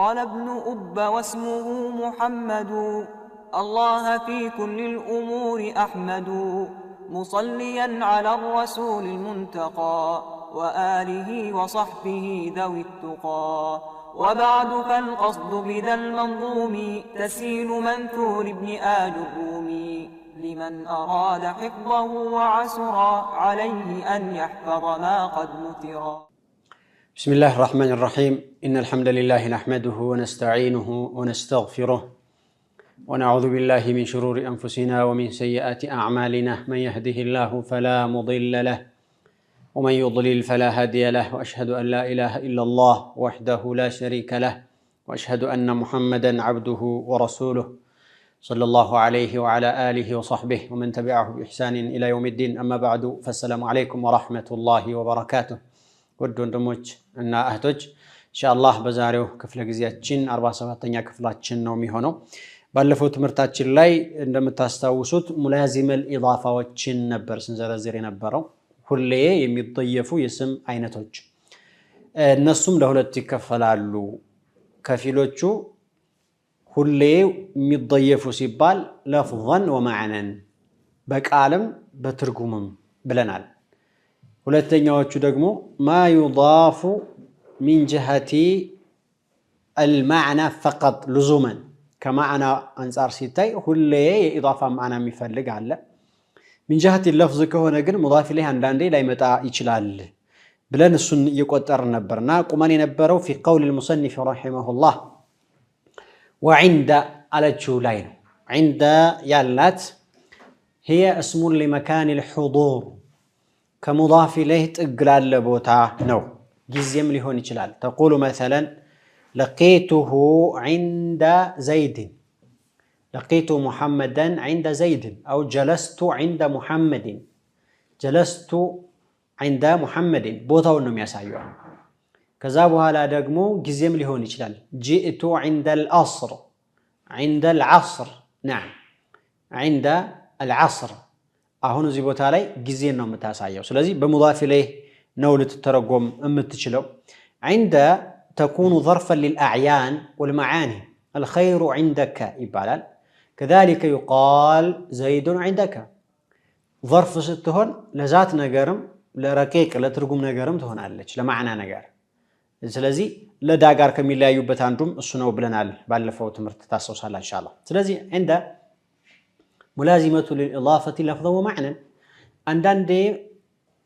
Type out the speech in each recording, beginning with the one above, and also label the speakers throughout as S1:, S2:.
S1: قال ابن أب واسمه محمد الله في كل الأمور أحمد مصليا على الرسول المنتقى وآله وصحبه ذوي التقى وبعد فالقصد بذا المنظوم تسيل منثور ابن آل الرومي لمن أراد حفظه وعسرا عليه أن يحفظ ما قد نثرا.
S2: بسم الله الرحمن الرحيم. إن الحمد لله نحمده ونستعينه ونستغفره ونعوذ بالله من شرور أنفسنا ومن سيئات أعمالنا. من يهده الله فلا مضل له ومن يضلل فلا هادي له وأشهد أن لا إله إلا الله وحده لا شريك له وأشهد أن محمدا عبده ورسوله صلى الله عليه وعلى آله وصحبه ومن تبعه بإحسان إلى يوم الدين. أما بعد فالسلام عليكم ورحمة الله وبركاته. ውድ ወንድሞች እና እህቶች ኢንሻአላህ በዛሬው ክፍለ ጊዜያችን 47ኛ ክፍላችን ነው የሚሆነው። ባለፈው ትምህርታችን ላይ እንደምታስታውሱት ሙላዚመል ኢዳፋዎችን ነበር ስንዘረዝር የነበረው። ሁሌ የሚጠየፉ የስም አይነቶች እነሱም ለሁለት ይከፈላሉ። ከፊሎቹ ሁሌ የሚጠየፉ ሲባል ለፍظን ወመዕነን በቃልም በትርጉምም ብለናል። ሁለተኛዎቹ ደግሞ ማ ዩዳፉ ሚን ጀሀቲ አልማዕና ፈቀጥ ልዙመን ከማዕና አንጻር ሲታይ ሁሌ የኢዳፋ ማዕና የሚፈልግ አለ። ሚን ጀሀቲ ለፍዝ ከሆነ ግን ሙዳፍ ኢለይህ አንዳንዴ ላይመጣ ይችላል ብለን እሱን እየቆጠርን ነበርና ቁመን የነበረው ፊ ቀውል ልሙሰኒፍ ረሒመሁላህ ወዒንደ አለችው ላይ ነው። ዒንደ ያላት هي اسم لمكان الحضور كمضاف إليه تقلال بوتا نو جزيم لهون يشلال. تقول مثلا لقيته عند زيد، لقيت محمدا عند زيد، أو جلست عند محمد، جلست عند محمد بوتا ونم يسايوا. كذابها لا دقمو جزيم لهون يشلال. جئت عند العصر، عند العصر، نعم عند العصر አሁን እዚህ ቦታ ላይ ጊዜን ነው የምታሳየው። ስለዚህ በሙዳፍ ኢለይህ ነው ልትተረጎም የምትችለው። عند تكون ظرفا للأعيان والمعاني. الخير عندك ይባላል። كذلك يقال زيد عندك. ظرف ስትሆን ለዛት ነገርም ለረቂቅ ለትርጉም ነገርም ትሆናለች፣ ለማዕና ነገር። ስለዚህ ለዳ ጋር ከሚለያዩበት አንዱም እሱ ነው ብለናል ባለፈው ትምህርት ታስታውሳላችሁ ኢንሻአላህ። ስለዚህ عند ملازمة للإضافة لفظا ومعنى. عندنا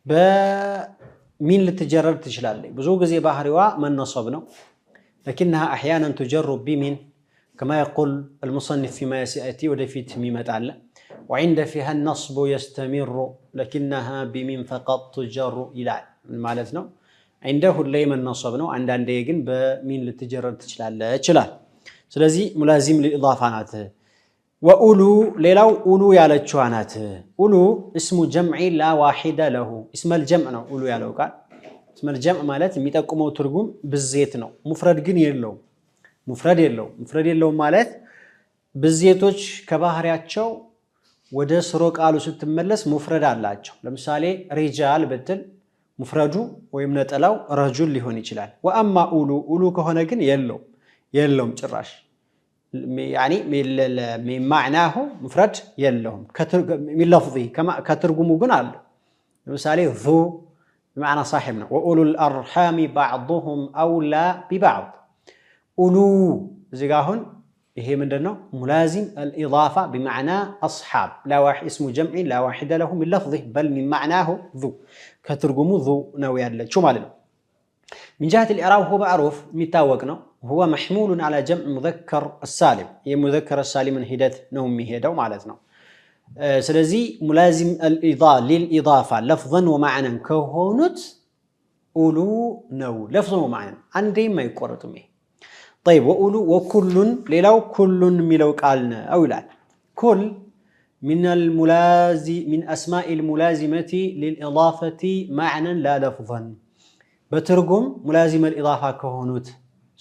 S2: بمين للتجرد تشلال بزوج زي بحروا من نصبنا، لكنها أحيانا تجر بمن كما يقول المصنف فيما سيأتي ودفي تميمة على. وعند فيها النصب يستمر لكنها بمن فقط تجر إلى معناتنا. عنده اللي من نصبنا عندنا يجن بمين للتجرد تشلال. سلازي ملازم للإضافة ناته. وأولو ليلاو أولو يالتشو عنات. أولو اسم جمع لا واحد له. اسم الجمع نو أولو يالو قال. اسم الجمع مالت ميتاكم أو ترجم بالزيت نو. مفرد جن يلو. مفرد يلو. مفرد يلو مالت بالزيتوش كباهرياتشو وده سروق قالو ستملس مفرد علاتشو. لمثالي رجال بتل مفردو ويمنت ألاو رجل اللي هوني يشلال. وأما أولو كهونا جن يلو. يلو متراش. يعني من معناه مفرد يلهم من لفظه كما كترجموا قنال مثالي ذو بمعنى صاحبنا. وأولو الأرحام بعضهم أولى ببعض. أولو زجاهن هي من دنا ملازم الإضافة بمعنى أصحاب، لا واحد اسم جمع لا واحد له من لفظه بل من معناه ذو كترجموا ذو نويا شو مالنا. من جهة الإعراب هو معروف متاوقنا، هو محمول على جمع مذكر السالم. هي مذكر السالم من هدات نومي هدا ومعناتنا. سلازي ملازم الإضافة للإضافة لفظا ومعنى كهونت أولو نو لفظا ومعنى عندي ما يقرطمي. طيب وأولو وكل ليلو كل ملو قالنا أو لا كل من أسماء الملازمة للإضافة معنى لا لفظا. بترجم ملازم الإضافة كهونت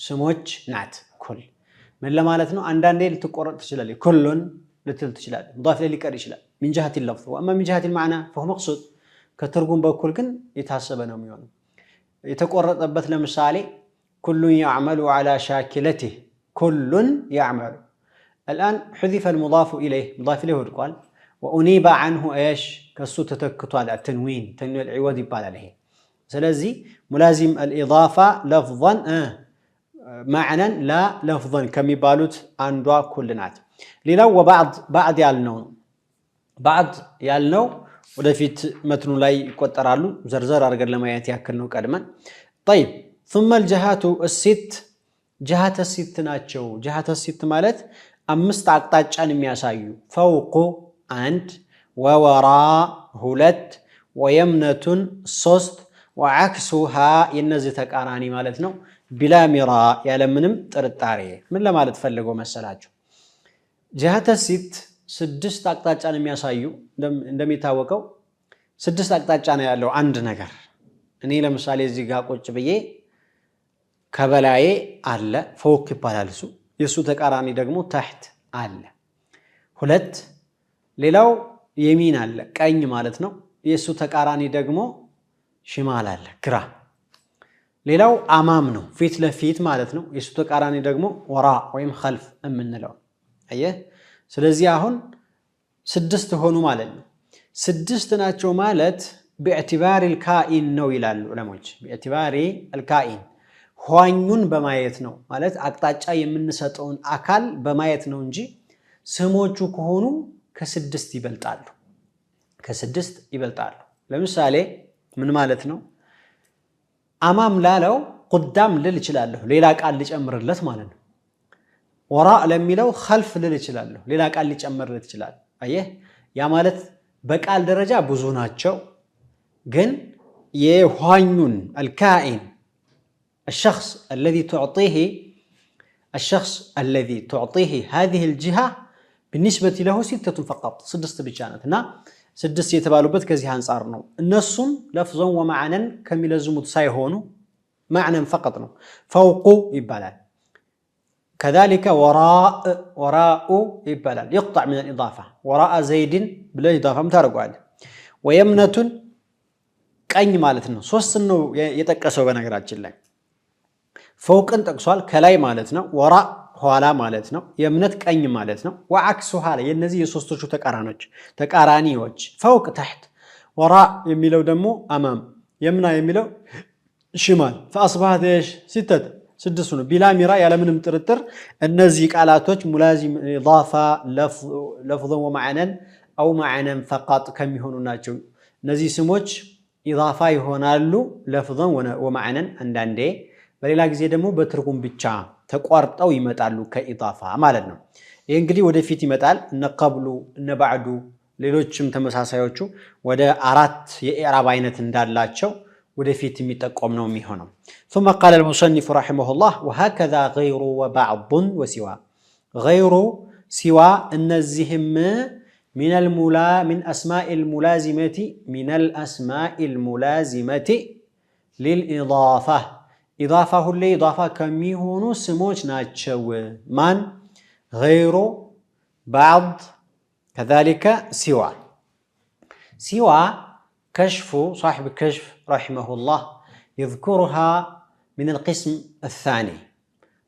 S2: سموج نعت كل من لما لتنو عندنا ديل تقرأ تشلال كل لتل تشلال مضاف إليه كاري شلال من جهة اللفظ. وأما من جهة المعنى فهو مقصود كترجم بكل كن يتحسبنا ميون يتقرأ بث لمثالي كل يعمل على شاكلته كل يعمل الآن حذف المضاف إليه مضاف إليه قال وأنيب عنه إيش كسو تتكتو على التنوين العوض يبال عليه سلازي ملازم الإضافة لفظا معنى لا لفظا كم يبالوت عندها كلنات ليلو بعد يالنو ودفيت متنو لاي يقطرالو زرزر ارغر لما ياكل ነው ቀድመን طيب ثم الجهات الست جهات الست ናቸው جهات الست ማለት አምስት አቅጣጫን የሚያሳዩ فوق አንድ ووراء ሁለት ويمنة ሶስት وعكسها የነዚህ ተቃራኒ ማለት ነው بلا مراء ያለምንም ጥርጣሬ ምን ለማለት ፈልገው መሰላችሁ جهات الست ስድስት አቅጣጫን የሚያሳዩ እንደሚታወቀው ስድስት አቅጣጫ ነው ያለው አንድ ነገር እኔ ለምሳሌ እዚህ ጋር ቁጭ ብዬ ከበላዬ አለ فوق ይባላል እሱ የሱ ተቃራኒ ደግሞ تحت አለ ሁለት ሌላው የሚን አለ ቀኝ ማለት ነው የሱ ተቃራኒ ደግሞ ሽማል አለ ግራ ሌላው አማም ነው ፊት ለፊት ማለት ነው የሱ ተቃራኒ ደግሞ ወራ ወይም خلف እምንለው አየህ ስለዚህ አሁን ስድስት ሆኑ ማለት ነው ስድስት ናቸው ማለት باعتبار الكائن ነው ይላሉ ዑለሞች باعتبار الكائن ሆኙን በማየት ነው ማለት አቅጣጫ የምንሰጠውን አካል በማየት ነው እንጂ ስሞቹ ከሆኑ ከስድስት ይበልጣሉ ለምሳሌ ምን ማለት ነው አማም ላለው قدام ልል ይችላል ሌላ ቃል ሊጨምርለት ማለት ነው ወራ ለሚለው خلف ልል ይችላል ሌላ ቃል ሊጨምርለት ይችላል አየህ ያ ማለት በቃል ደረጃ ብዙ ናቸው ግን የሆኙን الكائن الشخص الذي تعطيه هذه الجهة بالنسبة له ستة فقط سدست بجانتنا سدست يتبالوبت كذي هانصار ነው እነሱም لفظا ومعنى ከሚለዝሙት ሳይሆኑ معنى فقط ነው فوق ይባላል كذلك وراء يبالال يقطع من الإضافة وراء زيد بلا إضافة متارقوال ويمنة ቀኝ ማለት ነው ሶስት ነው የተቀሰው በነገራችን ላይ فوقን ጠቅሷል ከላይ ማለት ነው وراء ኋላ ማለት ነው የምነት ቀኝ ማለት ነው وعكسها የነዚህ የሶስቶቹ ተቃራኒዎች فوق تحت وراء የሚለው ደግሞ امام يمنى የሚለው ሽማል فاصبحت ايش ستة ስድስቱ ነው ቢላ ሚራ ያለ ምንም ጥርጥር እነዚህ ቃላቶች ሙላዚም ኢዳፋ ለፍظ ወመዓነን او معنى فقط ከሚሆኑ ናቸው እነዚህ ስሞች ኢዳፋ ይሆናሉ ለፍظ ወመዓነን አንዳንዴ በሌላ ጊዜ ደግሞ በትርጉም ብቻ ተቋርጠው ይመጣሉ ከኢዳፋ ማለት ነው ይሄ እንግዲህ ወደፊት ይመጣል እነ ቀብሉ እነ ባዕዱ ሌሎችም ተመሳሳዮቹ ወደ አራት የኢዕራብ አይነት እንዳላቸው ودفيت ميتقوم ነው የሚሆነው ثم قال المصنف رحمه الله وهكذا غير وبعض وسوى غير سوى النزهم من اسماء الملازمه للاضافه اضافه الاضافه كم يهونوا سموች ናቸው ማን غير بعض كذلك سوى كشف صاحب الكشف رحمه الله يذكرها من القسم الثاني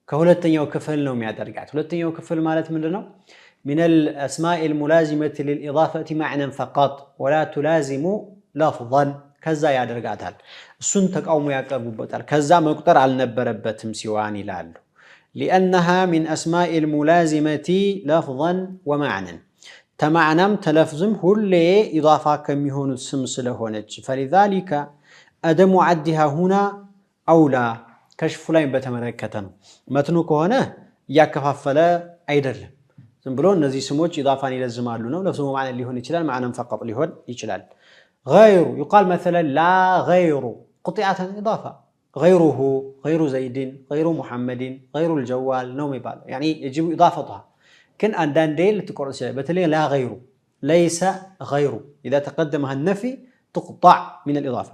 S2: كهولتنيو كفل نوم يادرقات هولتنيو كفل مالت منه من الأسماء الملازمة للإضافة معنى فقط ولا تلازم لفظا كذا يادرقاتها السنتك أو يقربوبتال كذا مقدر على نبربتم سواني لالو لأنها من أسماء الملازمة لفظا ومعنى تمعنم تلفظم هلي إضافة كم يهون السمس لهونج فلذلك أدم عدها هنا أولى كشف لاين بتمركتن متنوك هنا يكففلا أيدل زنبلون نزي سموج إضافة إلى الزمالون لفظه معنى اللي هون يشلال معنى فقط اللي هون يشلال غير يقال مثلا لا غير قطعة إضافة غيره غير زيد غير محمد غير الجوال نوم يبال يعني يجب إضافتها كن عندنا ديل تقول بتلي لا غيره ليس غيره إذا تقدمها النفي تقطع من الإضافة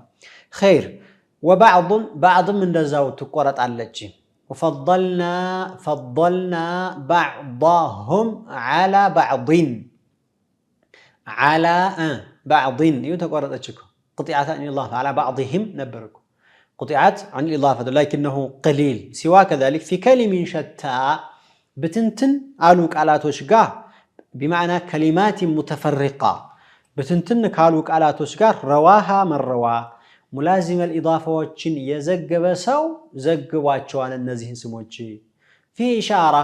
S2: خير وبعض من دزاو تقرأت على الجيم وفضلنا بعضهم على بعض يتقرأت أشكو قطعة إن الله على بعضهم نبركم قطعت عن الإضافة لكنه قليل سوى كذلك في كلم شتى بتنتن قالوك على توشقا بمعنى كلمات متفرقة بتنتن قالوك على توشقا رواها من روا ملازم الإضافة وچن يزقب سو زقباتشوان النزيهن سموچي في إشارة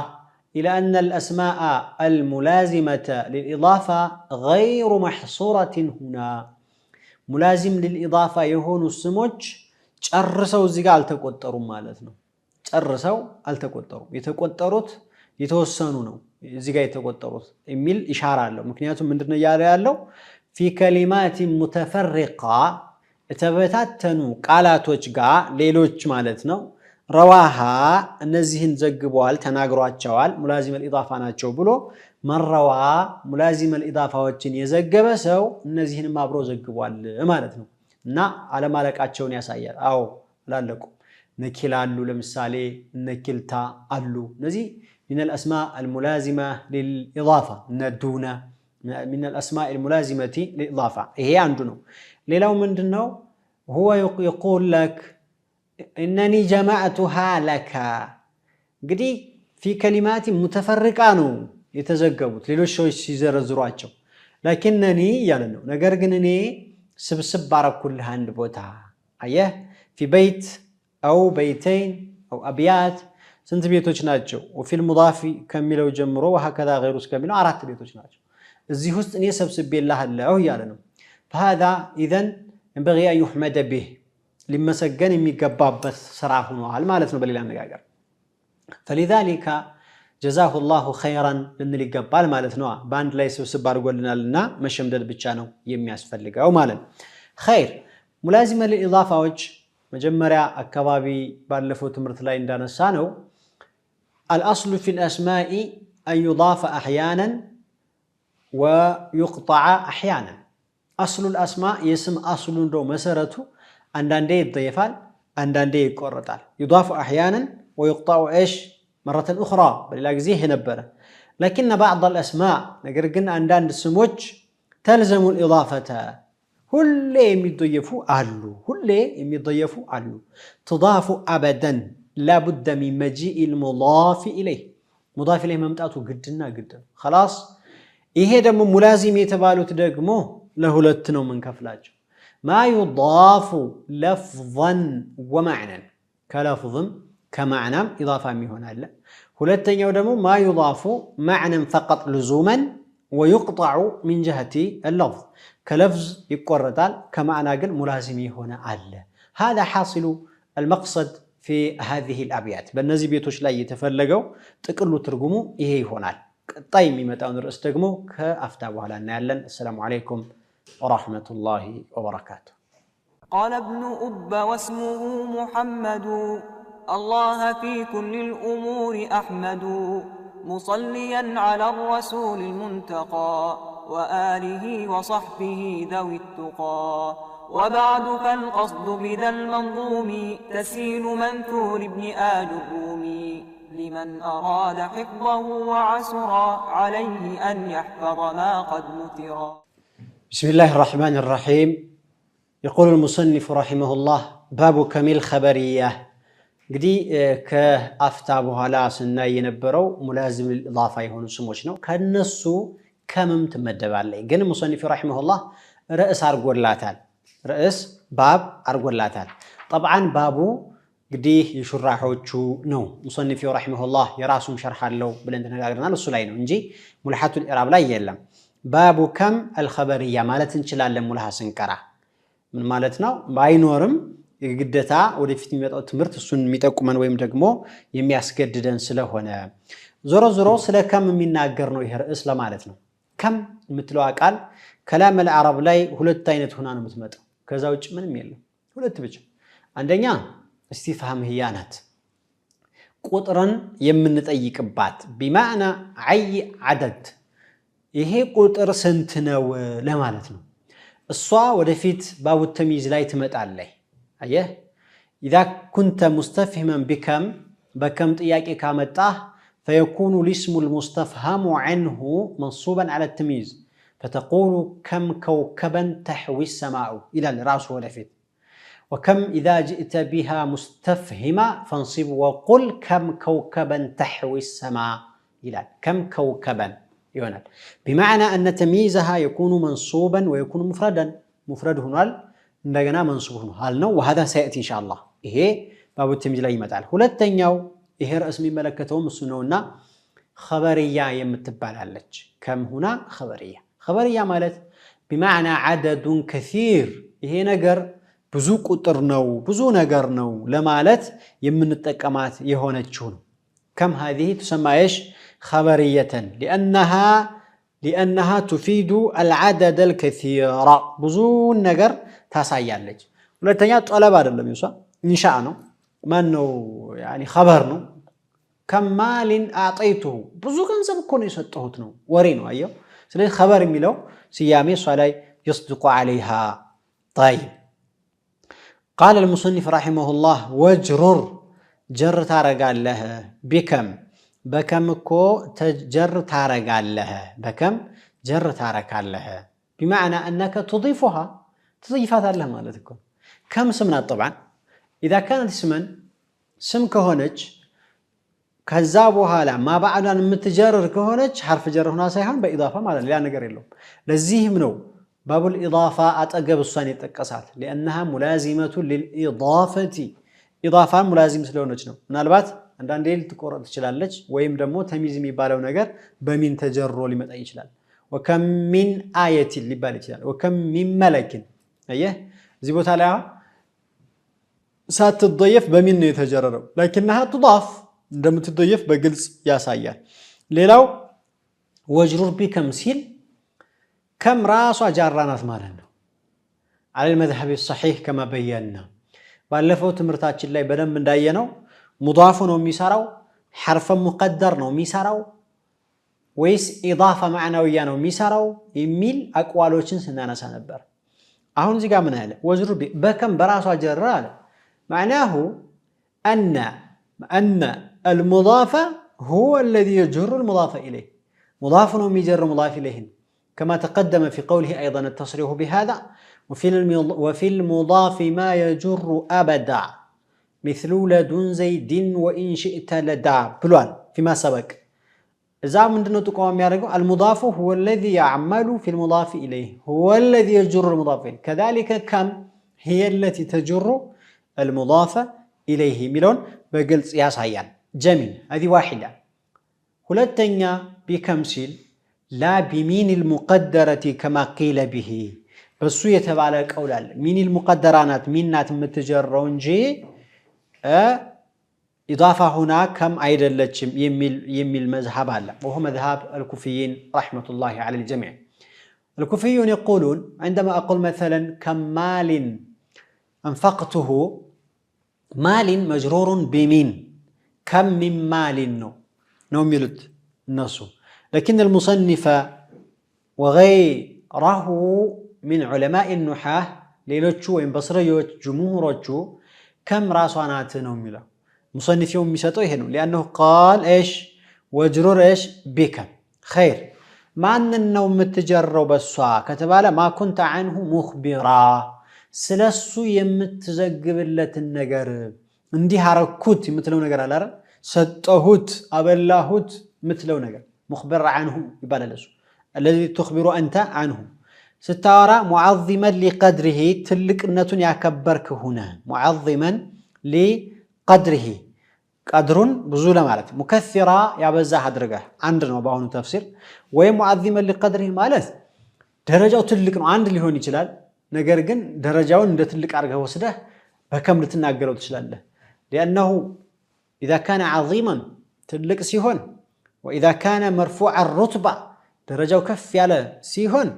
S2: إلى أن الأسماء الملازمة للإضافة غير محصورة هنا ملازم للإضافة يهون السموچ ጨርሰው እዚህ ጋር አልተቆጠሩም ማለት ነው ጨርሰው አልተቆጠሩም የተቆጠሩት የተወሰኑ ነው እዚህ ጋር የተቆጠሩት የሚል ኢሻራ አለው ምክንያቱም ምንድነው ያለው في كلمات متفرقة የተበታተኑ ቃላቶች ጋር ሌሎች ማለት ነው ረዋሃ እነዚህን ዘግበዋል ተናግሯቸዋል ሙላዚም الإضافة ናቸው ብሎ መረዋ ሙላዚም الإضافاዎችን የዘገበ ሰው እነዚህንም አብሮ ዘግቧል ማለት ነው እና አለማለቃቸውን ያሳያል አዎ ላለቁ ነኪል አሉ ለምሳሌ ነኪልታ አሉ እነዚህ من الأسماء الملازمة للإضافة ندون من الأسماء الملازمة للإضافة هي عندنا ليلو ምንድነው هو يقول لك إنني جمعتها لك እንግዲህ في كلمات متفرقة ነው የተዘገቡት ሌሎች ሰዎች ሲዘረዝሯቸው لكنني ያለ ነው ነገር ግን እኔ سبسب باركلها عند بوتها أيه في بيت أو بيتين أو أبيات سنت بيتوش ناتشو وفي المضاف كملوا جمروا وهكذا غيره كملوا أرات بيتوش ناتشو الزيهوست أن يسبسب الله الله يعلن فهذا إذن ينبغي أن يحمد به لما سجن يقباب بس صراحه وعلى ما لسنا بليل النجاجر فلذلك جزاه الله خيرا لأن اللي قبال ما لسنا باند لا يسبسب بارقولنا لنا مش مدد بتشانو يمياس فلقة أو مالا خير ملازمة للإضافة وجه مجمرة الكبابي بارلفو تمرت لاين دانا سانو الأصل في الأسماء أن يضاف أحيانا ويقطع أحيانا أصل الأسماء يسم أصل دو مسارته عندان دي الضيفان عندان دي يقرطال يضاف أحيانا ويقطع إيش مرة أخرى بل زيه نبرة لكن بعض الأسماء نقرقن عندان السموج تلزم الإضافة هل يميضيفوا أهلو هل يميضيفوا أهلو تضاف أبدا لا بد من مجيء المضاف إليه مضاف إليه ممتعته قدنا قدنا خلاص إيه دم ملازم يتبالو تدقمو له لتنو من كفلاج ما يضاف لفظا ومعنى كلفظ كمعنى إضافة ميهون هلا هلتن يودمو ما يضاف معنى فقط لزوما ويقطع من جهة اللفظ كلفظ يقرطال كمعنى قل ملازمي هنا على هذا حاصل المقصد في هذه الأبيات بالنزي بيتوش لا يتفلقوا تقلوا ترجموا إيه هنا طيب متى نرأس تجمو كأفتابوا على نعلن السلام عليكم ورحمة الله وبركاته
S1: قال ابن أب واسمه محمد الله في كل الأمور أحمد مصليا على الرسول المنتقى وآله وصحبه ذوي التقى وبعد فالقصد بذا المنظوم تسهيل منثور ابن آل الرومي لمن أراد حفظه وعسرا عليه أن يحفظ ما قد نثرا
S2: بسم الله الرحمن الرحيم يقول المصنف رحمه الله باب كميل خبرية قدي كأفتابها لا سنة ينبرو ملازم الإضافة يهون سموشنو كالنسو كمم تمدب عليه قال المصنف رحمه الله رأس أرقولاتال رأس باب أرقولاتال طبعا بابو قدي يشرحوچو نو مصنف رحمه الله يراسم شرح له بلندنا قاعدنا السلاينو انجي ملحات الإعراب لا يلم باب كم الخبرية مالت انشلال لمولها سنكرا من مالتنا باينورم يقدتا ودفت ميطاو تمرت السن ميطقمن ويم دغمو يمياسገድደን ስለሆነ ዞሮ ዞሮ ስለ ከም የሚናገር ነው ይሄ ርዕስ ለማለት ነው ከም የምትለው ቃል ከላም العرب ላይ ሁለት አይነት ሆና ነው የምትመጣው ከዛ ውጭ ምንም የለም ሁለት ብቻ አንደኛ استفهام هي ናት ቁጥርን የምንጠይቅባት بمعنى اي عدد ይሄ ቁጥር ስንት ነው ለማለት ነው እሷ ወደፊት ባቡ ተሚዝ ላይ ትመጣለች አየህ اذا كنت مستفهما بكم ጥያቄ ካመጣህ فيكون الاسم المستفهم عنه منصوبا على التمييز فتقول كم كوكبا تحوي السماء الى الراس ودفت وكم إذا جئت بها مستفهما فانصب وقل كم كوكبا تحوي السماء إلى كم كوكبا يونال بمعنى أن تمييزها يكون منصوبا ويكون مفرد هنا عندنا منصوب هنا وهذا سيأتي إن شاء الله إيه باب التمييز لا يمتعل ሁለተኛው ይሄ ርዕስ የሚመለከተው እሱ ነውና خبرية የምትባላለች كم هنا خبرية ማለት بمعنى عدد كثير ይሄ ነገር ብዙ ቁጥር ነው ብዙ ነገር ነው ለማለት የምንጠቀማት የሆነችው ነው كم هذه تسمى ايش خبرية لأنها تفيد العدد الكثير ብዙ ነገር ታሳያለች ሁለተኛ ጠለብ አይደለም ይውሳ ኢንሻአ ነው ማን ነው يعني خبر ነው كم مال اعطيته ብዙ ገንዘብ እኮ ነው የሰጠሁት ነው ወሬ ነው አየው ስለዚህ خبر የሚለው ሲያሜ እሷ ላይ يصدق عليها طيب قال المصنف رحمه الله وجرر جر تارقاله بكم كو تجر تارقاله بكم جر تارقاله بمعنى أنك تضيفها لها مالتكم كم سمنا طبعا إذا كانت سم كهونج كذابوها لا ما بعد أن متجرر كهونج حرف جر هنا سيحان بإضافة ماذا لا نقر لهم لزيه منو باب الإضافة أتقب الصاني تكسات لأنها ملازمة للإضافة إضافة ملازم سلونج نو نالبات عندنا ديل تقرأ تشلالج ويم دمو تميز ميبالو نجر بمن تجرر لمن أي شلال وكم من آية اللي بالي شلال وكم من ملك أيه زيبوت عليها ساتضيف بمن يتجرر لكنها تضاف عندما تضيف بجلس يا سايا ليلو وجرر بكم سيل كم راس جارانات مالنا على المذهب الصحيح كما بينا بالفو تمرتاችን ላይ በደም እንዳየነው مضاف ነው የሚሰራው حرف مقدر ነው የሚሰራው ወይስ ኢዳፋ معنوية ነው የሚሰራው የሚል አቋሎችን ስናነሳ ነበር አሁን እዚህ ጋር ምን አለ ወዝሩ በከም በራሷ ጀራ አለ معناه أن المضاف هو الذي يجر المضاف إليه مضاف ነው የሚጀር مضاف إليه كما تقدم في قوله أيضا التصريح بهذا وفي المضاف ما يجر أبدا مثل لدن زيد وإن شئت لدى بلوان فيما سبق إذا من دون تقوم يارجو المضاف هو الذي يعمل في المضاف إليه هو الذي يجر المضاف إليه كذلك كم هي التي تجر المضاف إليه ملون بقلت يا صحيان جميل هذه واحدة هلتنيا بكمسيل لا بمين المقدرة كما قيل به بس يتبع قولال مين المقدرانات مينات متجرون جي إضافة هنا كم أيضا لتشم يميل مذهب هلا وهو مذهب الكوفيين رحمة الله على الجميع الكوفيون يقولون عندما أقول مثلا كم مال أنفقته مال مجرور بمين كم من مال نو ميلت النصو لكن المصنف وغيره من علماء النحاة ليلوتشو وإنبصريوت جمهورتشو كم راسوانات نوميلا مصنف يوم ميساتو يهنو لأنه قال إيش وجرور إيش بكم خير مع أن النوم متجرب السوا كتبالا ما كنت عنه مخبرا سلسو يمتزقب اللت النقر اندي هاركوت مثلو نقر على ستهوت أبلاهوت مثلو نقر مخبر عنه يبال لسو الذي تخبر أنت عنه ستارى معظما لقدره تلك النتون يكبرك هنا معظما لقدره قدر بزولة مالت مكثرة يبزا حدرقه عندنا وباهون تفسير ومعظما لقدره مالت درجة تلك عند اللي هون يجلال نقرقن درجة وند تلك أرقه وسده بكم لتناقره تشلاله لأنه إذا كان عظيما تلك سيهون وإذا كان مرفوع الرتبة درجة كف على سيهون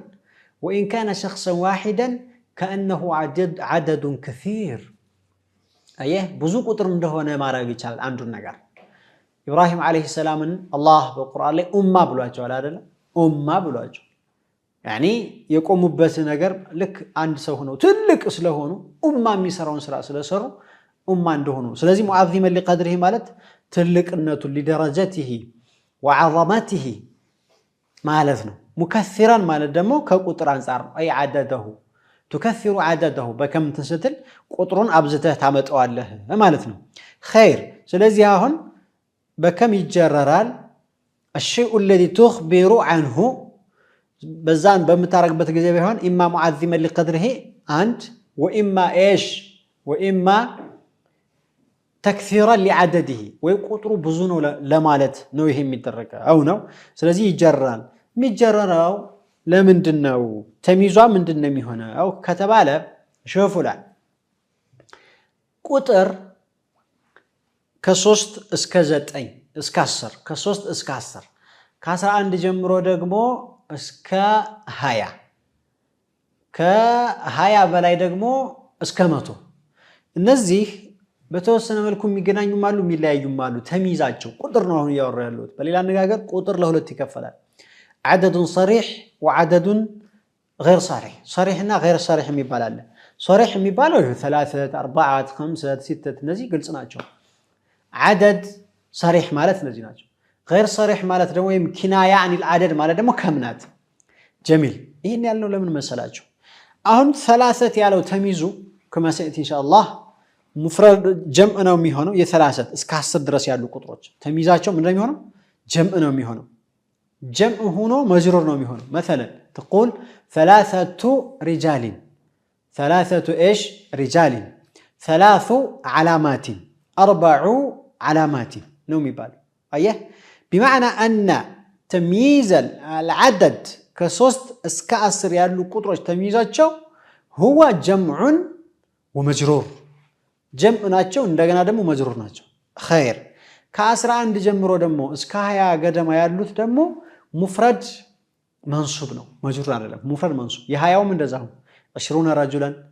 S2: وإن كان شخصا واحدا كأنه عدد كثير أيه بزو قطر من هنا ما راجع يشال عنده النجار إبراهيم عليه السلام الله بالقرآن لي أمة بلواجه ولا لا أمة بلواجه يعني يقوم بس نجار لك عند سهونه تلك أسلهونه أمة ميسرون سرا سر أمة عندهونه سلازم معظما لقدره مالت تلك النت لدرجته وعظمته مالتنا مكثرا مالت دمو كقطر أنصار أي عدده تكثر عدده بكم تنستل قطرون أبزته تعمت الله مالتنا خير سلازي هون بكم يتجررال الشيء الذي تخبر عنه بزان بمتارك بتجزي بهون إما معظما لقدره أنت وإما إيش وإما تكثيرا لعدده ويقطروا بزونه لمالت نوهم يترك أو نو سلازي يجررال ميجرراو لمندنو تميزوا مندن ميهونه أو كتباله شوفوا لا قطر كسوست اسكازت أي اسكاسر كسوست اسكاسر كاسر عند جمرو دقمو اسكا هايا كهايا بلاي دقمو اسكامتو النزيه بتوسنا ملكم يجنانيو مالو ميلايو مالو تميزاتشو قطر نوعه يوري اللوت بل إلا نقاقر قطر له الاتكفلات عدد صريح وعدد غير صريح صريحنا غير صريح ميبال الله صريح ميبالو 3 4 5 6 نزي قلصناچو عدد صريح مالت نزي ناچو غير صريح مالت دمو كنايه عن العدد مالت دمو كمنات جميل ይሄን ያልነው ለምን መሰላችሁ አሁን 3 ያለው ተሚዙ كما سيأتي إن شاء الله مفرد جمع ነው የሚሆነው የ30 እስከ 10 ድረስ ያሉ ቁጥሮች ተሚዛቸው ምን እንደሚሆነው جمع ነው የሚሆነው جمع هنا مجرور نومي هنا مثلا تقول 3 رجال 3 إيش رجال 3 علامات 4 علامات نومي بال أيه بمعنى أن تمييز العدد كسوست اسكاسر يالو قطرش تمييزاتشو هو جمع ومجرور جمع ناتشو اندغنا دمو مجرور ناتشو خير كاسر عند جمرو دمو اسكايا قدما يالوت دمو مفرد منصوب نو مجرور على مفرد منصوب يهايو من دزاهم 20 رجلا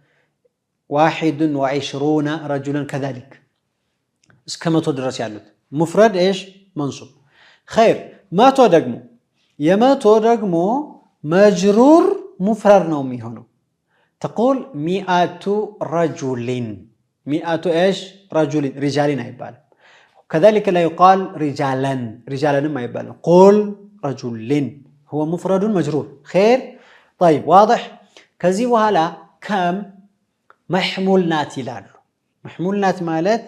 S2: 21 رجلا كذلك اسكمتو درس يالوت مفرد ايش منصوب خير ما تو دغمو يما تو دغمو مجرور مفرد نو ميهونو تقول 100 رجل 100 ايش رجل رجالين يبال كذلك لا يقال رجالا ما يبال قل رجل هو مفرد مجرور خير طيب واضح كزي وهلا كم محمولنات يلالو محمولنات مالت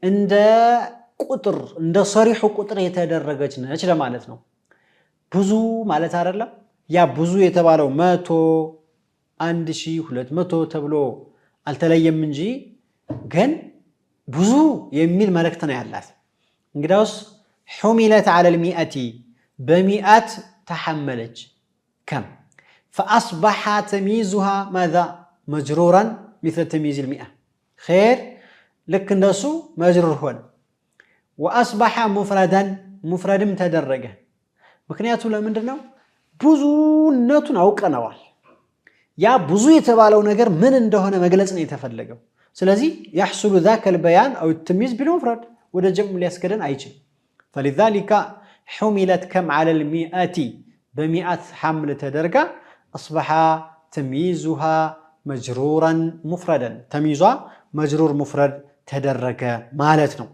S2: عند قطر عند صريح قطر يتدرجج ነች ለማለት ነው ብዙ ማለት አይደለም ያ ብዙ የተባለው 100 1200 ተብሎ አልተለየም እንጂ ግን ብዙ የሚል መልእክት ነው ያላት እንግዲያውስ حملت على المئة بمئات تحملج كم فأصبح تمييزها ماذا مجرورا مثل تمييز 100 خير لك النسو مجرور هون وأصبح مفردا تدرجه مكنياته لمندنو ብዙነቱን አውቀናል ያ ብዙ የተባለው ነገር ምን እንደሆነ መግለጽ ነው የተፈለገው ስለዚህ يحصل ذاك البيان أو التمييز بالمفرد وده جمع ليسكدن أيجي فلذلك حملت كم على 100 بمئات حمل تدرجة أصبح تمييزها مجرورا مفردا تمييزها مجرور مفرد تدرجة مالتنا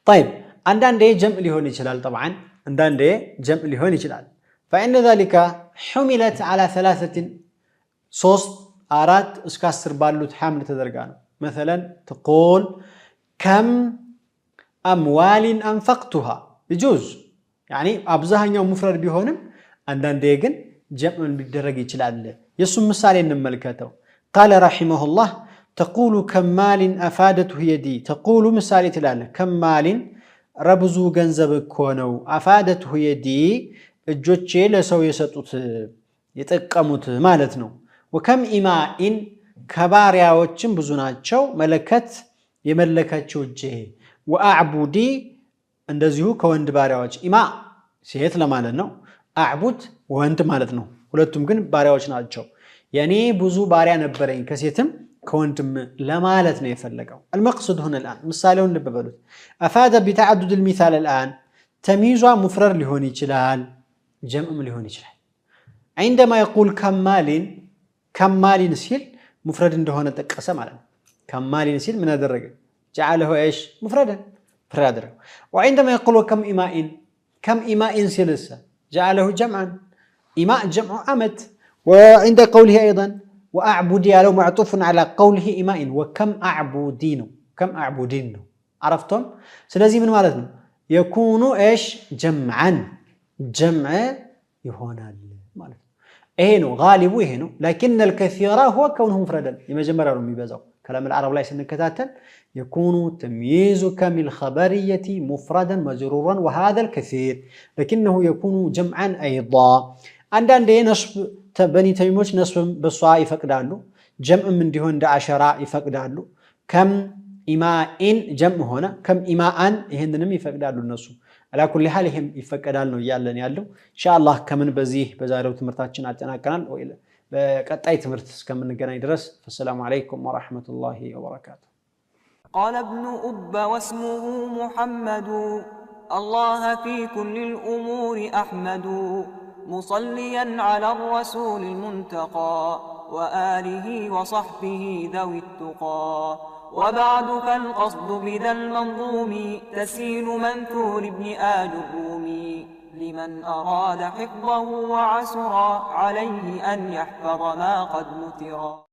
S2: طيب عندنا دي جمع لهون يجلال طبعا عندنا دي جمع لهون يجلال فإن ذلك حملت على 3 صوص آرات اسكاسر بالو تحمل تدرجان مثلا تقول كم أموال أنفقتها يجوز يعني أبزاها يوم مفرد بيهونم عندنا ديجن جمع بالدرجة يجلال يسمى مثال نملكته قال رحمه الله تقول كم مال أفادته يدي تقول مثال تلاله كم مال ربزو جنزب كونو أفادته يدي الجوتشي لسو يسطوت يتقموت مالتنو وكم إماء كباريا وچن بزوناتشو ملكت يملكاتشو جه وأعبودي እንደዚሁ ከወንድ ባሪያዎች ኢማ ሴት ለማለት ነው አዕቡድ ወንድ ማለት ነው ሁለቱም ግን ባሪያዎች ናቸው ያኔ ብዙ ባሪያ ነበረኝ ከሴትም ከወንድም ለማለት ነው የፈለገው المقصود هنا الآن ምሳሌውን ልብ በሉት أفاد بتعدد المثال الآن تمييزا مفرد ሊሆን ይችላል جمع ሊሆን ይችላል عندما يقول كم مال ሲል مفرد እንደሆነ ጠቀሰ ማለት ነው كم مال ሲል ምን አደረገ جعله ايش مفردا فرادر وعندما يقول كم إماء سلسة جعله جمعا إماء جمع أمت وعند قوله أيضا وأعبد يالو معطوف على قوله إمائن وكم أعبدين كم أعبدين عرفتم؟ سلازي من مالتنا يكون إيش جمعا جمع يهونال مالت إهنو غالبو إهنو لكن الكثير هو كونه مفردا لما جمرا رمي بزاو كلام العرب لا يسنكتاتل يكون تمييزك من الخبرية مفردا مجرورا وهذا الكثير لكنه يكون جمعا أيضا عندنا نصب بني تيموش نصب بالصاء يفقدالو جمع من دهون دا عشراء يفقدالو كم إماء جمع هنا كم إماء يهندنم يفقدالو النصب على كل حال هم يفقدالو يالن يالو إن شاء الله كمن بزيه بزارو تمرتاتشن አጠናቀናል وإلى በቀጣይ ትምህርት እስከምንገናኝ ድረስ السلام عليكم ورحمة الله وبركاته
S1: قال ابن أب واسمه محمد الله في كل الأمور أحمد مصليا على الرسول المنتقى وآله وصحبه ذوي التقى وبعد فالقصد بذا المنظوم تسهيل منثور ابن آل الرومي لمن أراد حفظه وعسرا عليه أن يحفظ ما قد نثرا